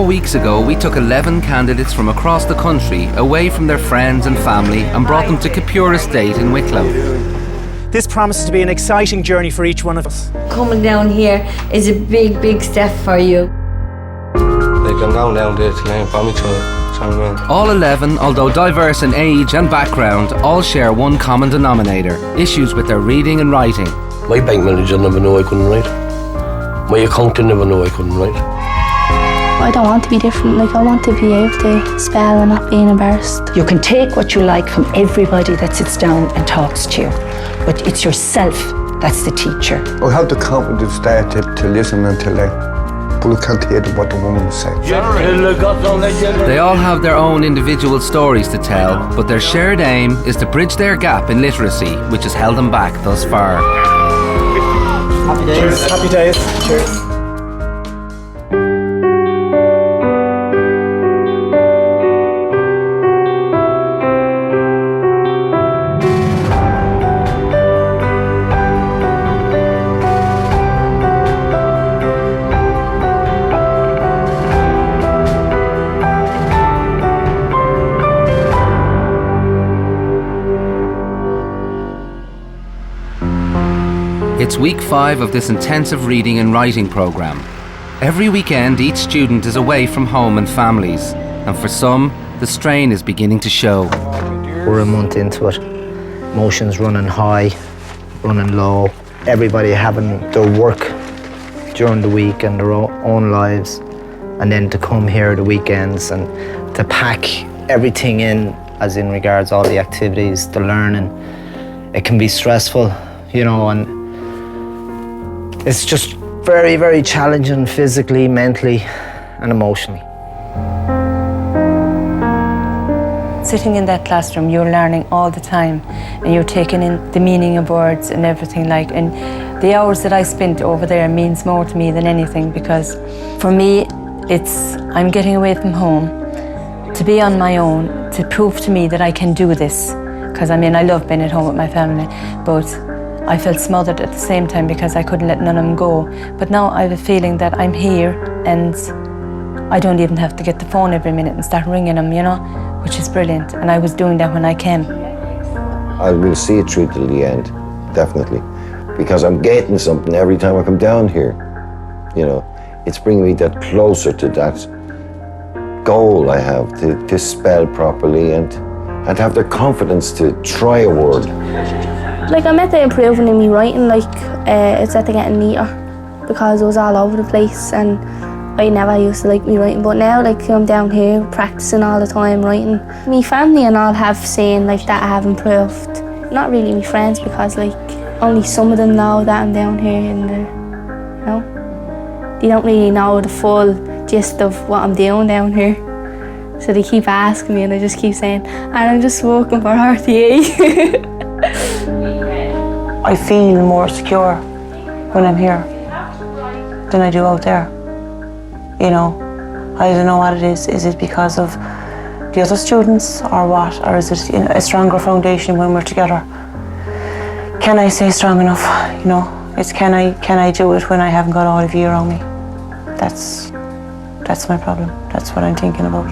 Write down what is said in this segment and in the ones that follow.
4 weeks ago, we took 11 candidates from across the country away from their friends and family and brought them to Capura Estate in Wicklow. This promises to be an exciting journey for each one of us. Coming down here is a big, big step for you. Like I'm going down there to learn from each other. All 11, although diverse in age and background, all share one common denominator: issues with their reading and writing. My bank manager never knew I couldn't write. My accountant never knew I couldn't write. I don't want to be different. Like, I want to be able to spell and not be embarrassed. You can take what you like from everybody that sits down and talks to you, but it's yourself that's the teacher. I have the confidence there to listen and to learn. But I can't hear what the woman said. They all have their own individual stories to tell, but their shared aim is to bridge their gap in literacy, which has held them back thus far. Happy days. Cheers. Happy days. Cheers. It's week 5 of this intensive reading and writing programme. Every weekend, each student is away from home and families, and for some, the strain is beginning to show. We're a month into it. Emotions running high, running low. Everybody having their work during the week and their own lives, and then to come here the weekends and to pack everything in, as in regards all the activities, the learning. It can be stressful, you know, and it's just very, very challenging physically, mentally, and emotionally. Sitting in that classroom, you're learning all the time, and you're taking in the meaning of words and everything like. And the hours that I spent over there means more to me than anything, because for me, I'm getting away from home to be on my own, to prove to me that I can do this. Because I mean, I love being at home with my family, but I felt smothered at the same time because I couldn't let none of them go. But now I have a feeling that I'm here and I don't even have to get the phone every minute and start ringing them, you know, which is brilliant. And I was doing that when I came. I will see it through till the end, definitely. Because I'm getting something every time I come down here. You know, it's bringing me that closer to that goal I have to spell properly and have the confidence to try a word. Like, I'm at the improving in me writing, like, it's at the getting neater, because it was all over the place and I never used to like me writing, but now, like, I'm down here practicing all the time writing. Me family and all have saying like that I have improved. Not really me friends, because like only some of them know that I'm down here in the, you know. They don't really know the full gist of what I'm doing down here. So they keep asking me and I just keep saying, and I'm just working for RTE. I feel more secure when I'm here than I do out there. You know, I don't know what it is. Is it because of the other students or what? Or is it, you know, a stronger foundation when we're together? Can I stay strong enough? You know, it's can I do it when I haven't got all of you around me? That's my problem. That's what I'm thinking about.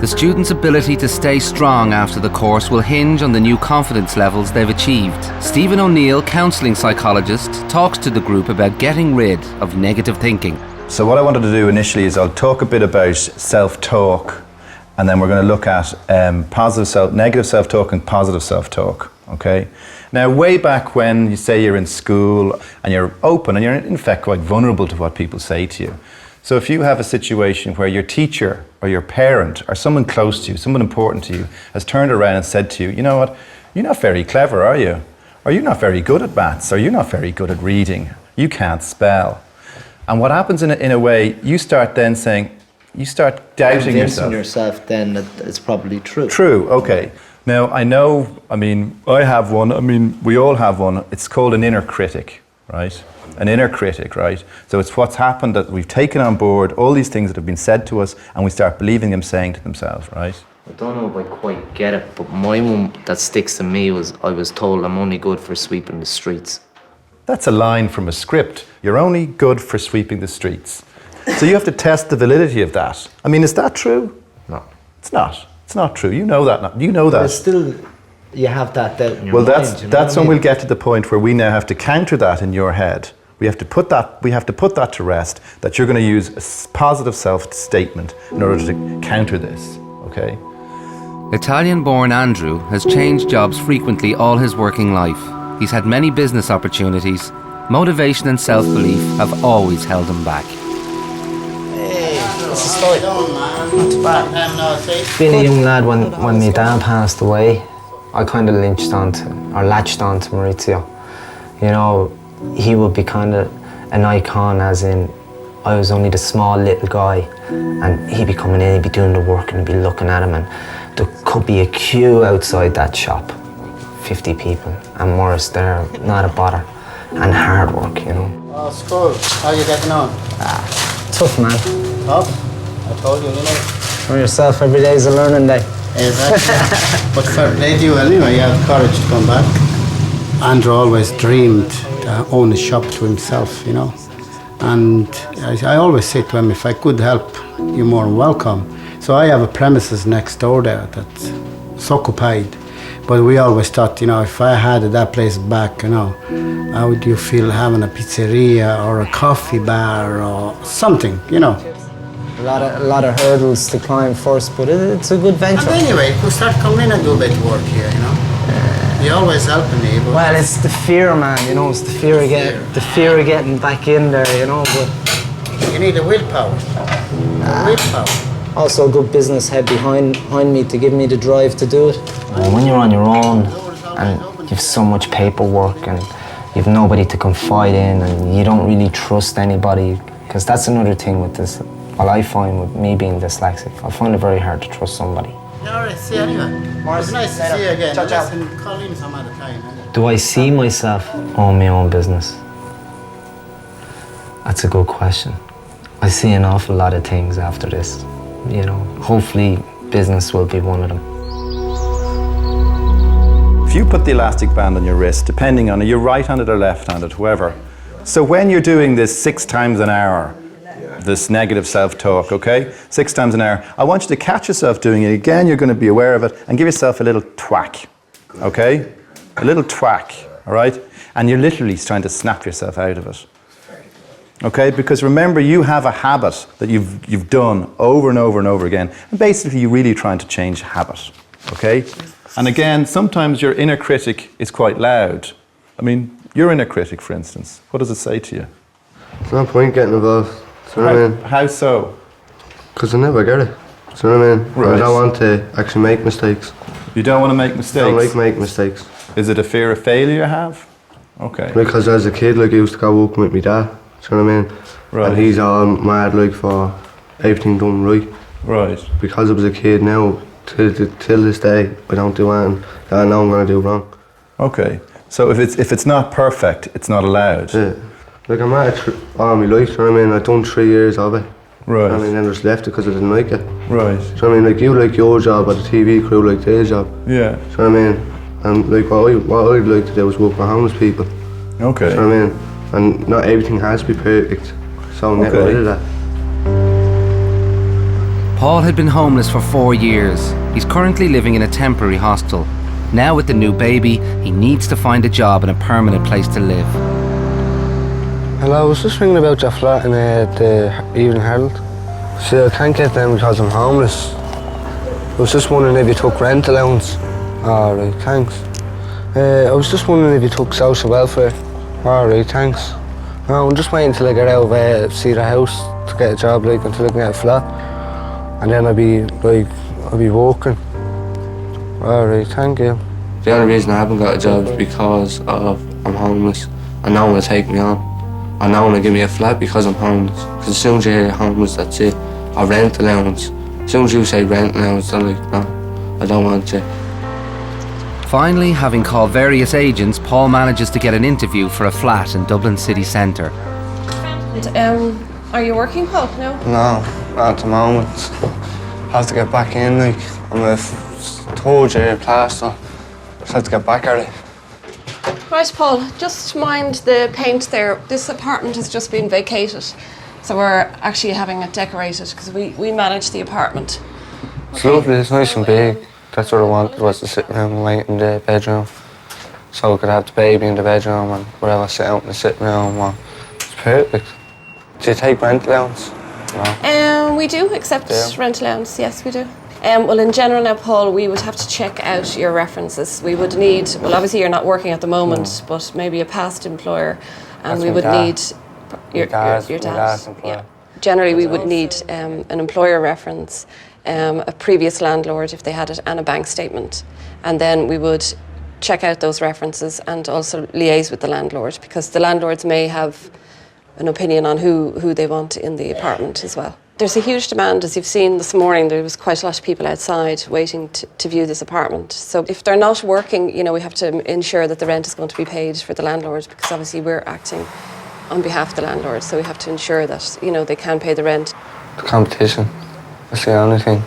The students' ability to stay strong after the course will hinge on the new confidence levels they've achieved. Stephen O'Neill, counselling psychologist, talks to the group about getting rid of negative thinking. So what I wanted to do initially is I'll talk a bit about self-talk, and then we're going to look at negative self-talk and positive self-talk, okay? Now, way back when you say you're in school and you're open and you're in fact quite vulnerable to what people say to you. So if you have a situation where your teacher or your parent or someone close to you, someone important to you, has turned around and said to you, you know what, you're not very clever, are you? Or you're not very good at maths, or you're not very good at reading, you can't spell. And what happens in a way, you start then saying, you start doubting yourself. yourself then that it's probably true. True, okay. Now, I know, I mean, I have one, I mean, we all have one. It's called an inner critic, right? An inner critic, right? So it's what's happened that we've taken on board all these things that have been said to us and we start believing them saying to themselves, right? I don't know if I quite get it, but my one that sticks to me was I was told I'm only good for sweeping the streets. That's a line from a script. You're only good for sweeping the streets. So you have to test the validity of that. I mean, is that true? No. It's not. It's not true. You know that. You know that. But still, you have that doubt in your Well, mind. that's when we'll get to the point where we now have to counter that in your head. We have to put that to rest, that you're going to use a positive self-statement in order to counter this, okay? Italian-born Andrew has changed jobs frequently all his working life. He's had many business opportunities. Motivation and self-belief have always held him back. Being a young lad, when my dad passed away, I kind of latched onto Maurizio. You know, he would be kind of an icon, as in I was only the small little guy, and he'd be coming in, he'd be doing the work, and I'd be looking at him, and there could be a queue outside that shop, 50 people, and Morris there, not a bother, and hard work, you know. Oh, school, how you getting on? Tough, man. Tough? I told you, didn't I? For yourself, every day is a learning day. Exactly. But fair play to you anyway, you have courage to come back. Andrew always dreamed to own a shop to himself, you know. And I always say to him, if I could help, you're more than welcome. So I have a premises next door there that's occupied. But we always thought, you know, if I had that place back, you know, how would you feel having a pizzeria or a coffee bar or something, you know? A lot of hurdles to climb first, but it's a good venture. And anyway, you could start coming in and do a bit of work here, you know? You're always helping me. But well, it's the fear, man, you know, it's the fear of getting back in there, you know, but... You need a willpower. Willpower. Also a good business head behind me to give me the drive to do it. When you're on your own and you've so much paperwork and you've nobody to confide in and you don't really trust anybody, because that's another thing with this. Well, I find with me being dyslexic, I find it very hard to trust somebody. Yeah, all right, see you anyway. It's nice to see you again. Listen, call in some other time. Do I see myself on my own business? That's a good question. I see an awful lot of things after this. You know, hopefully business will be one of them. If you put the elastic band on your wrist, depending on it, you're right-handed or left-handed, whoever. So when you're doing this 6 times an hour, this negative self-talk, okay? 6 times an hour, I want you to catch yourself doing it. Again, you're going to be aware of it and give yourself a little thwack, okay? A little thwack, all right? And you're literally trying to snap yourself out of it. Okay, because remember, you have a habit that you've done over and over and over again, and basically you're really trying to change habit, okay? And again, sometimes your inner critic is quite loud. I mean, your inner critic, for instance, what does it say to you? There's no point getting involved. How so? Because I never get it. Do you know what I mean? Right. I don't want to actually make mistakes. You don't want to make mistakes? I don't like make mistakes. Is it a fear of failure you have? Okay. Because as a kid, like, I used to go walking with my dad. Do you know what I mean? Right. And he's all mad, like, for everything done right. Right. Because I was a kid now, till this day, I don't do anything that I know I'm going to do wrong. Okay. So if it's not perfect, it's not allowed? Yeah. Like, I'm at it all my life, do you know what I mean? I've done 3 years of it. Right. I mean, then I just left it because I didn't like it. Right. Do you know what I mean? Like, you like your job, but the TV crew like their job. Yeah. Do you know what I mean? And like, what I'd like to do is work for homeless people. Okay. Do you know what I mean? And not everything has to be perfect, so I'm getting rid of that. Paul had been homeless for 4 years. He's currently living in a temporary hostel. Now with the new baby, he needs to find a job and a permanent place to live. Hello, I was just ringing about your flat in the Evening Herald. See, I can't get them because I'm homeless. I was just wondering if you took rent allowance. Alright, thanks. I was just wondering if you took social welfare. Alright, thanks. No, I'm just waiting till I get out of see the house to get a job, like, until I can get a flat. And then I'll be working. Alright, thank you. The only reason I haven't got a job is because I'm homeless and no one will take me on. And no one will give me a flat because I'm homeless. Because as soon as you hear homeless, that's it. Or rent allowance. As soon as you say rent allowance, they're like, no, I don't want to. Finally, having called various agents, Paul manages to get an interview for a flat in Dublin city centre. And, are you working, Paul? No? No, not at the moment. I have to get back in, like, I'm a third year plaster. Just have to get back at it. Right, Paul, just mind the paint there. This apartment has just been vacated. So we're actually having it decorated because we manage the apartment. It's lovely, it's nice and big. That's what I wanted, was to sit room right in the bedroom. So I could have the baby in the bedroom and whatever, sit out in the sitting room. And it's perfect. Do you take rent allowance? No. We do accept rent allowance, yes we do. Well, in general now, Paul, we would have to check out your references. We would need, well, obviously you're not working at the moment, but maybe a past employer, and we would need your dad's employer. Yeah. Generally, we would need an employer reference, a previous landlord if they had it, and a bank statement, and then we would check out those references and also liaise with the landlord, because the landlords may have an opinion on who they want in the apartment as well. There's a huge demand, as you've seen this morning. There was quite a lot of people outside waiting to view this apartment. So if they're not working, you know, we have to ensure that the rent is going to be paid for the landlord, because obviously we're acting on behalf of the landlord. So we have to ensure that, you know, they can pay the rent. The competition, that's the only thing.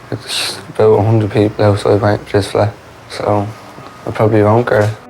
There's about 100 people outside waiting for this flat, so I probably won't get it.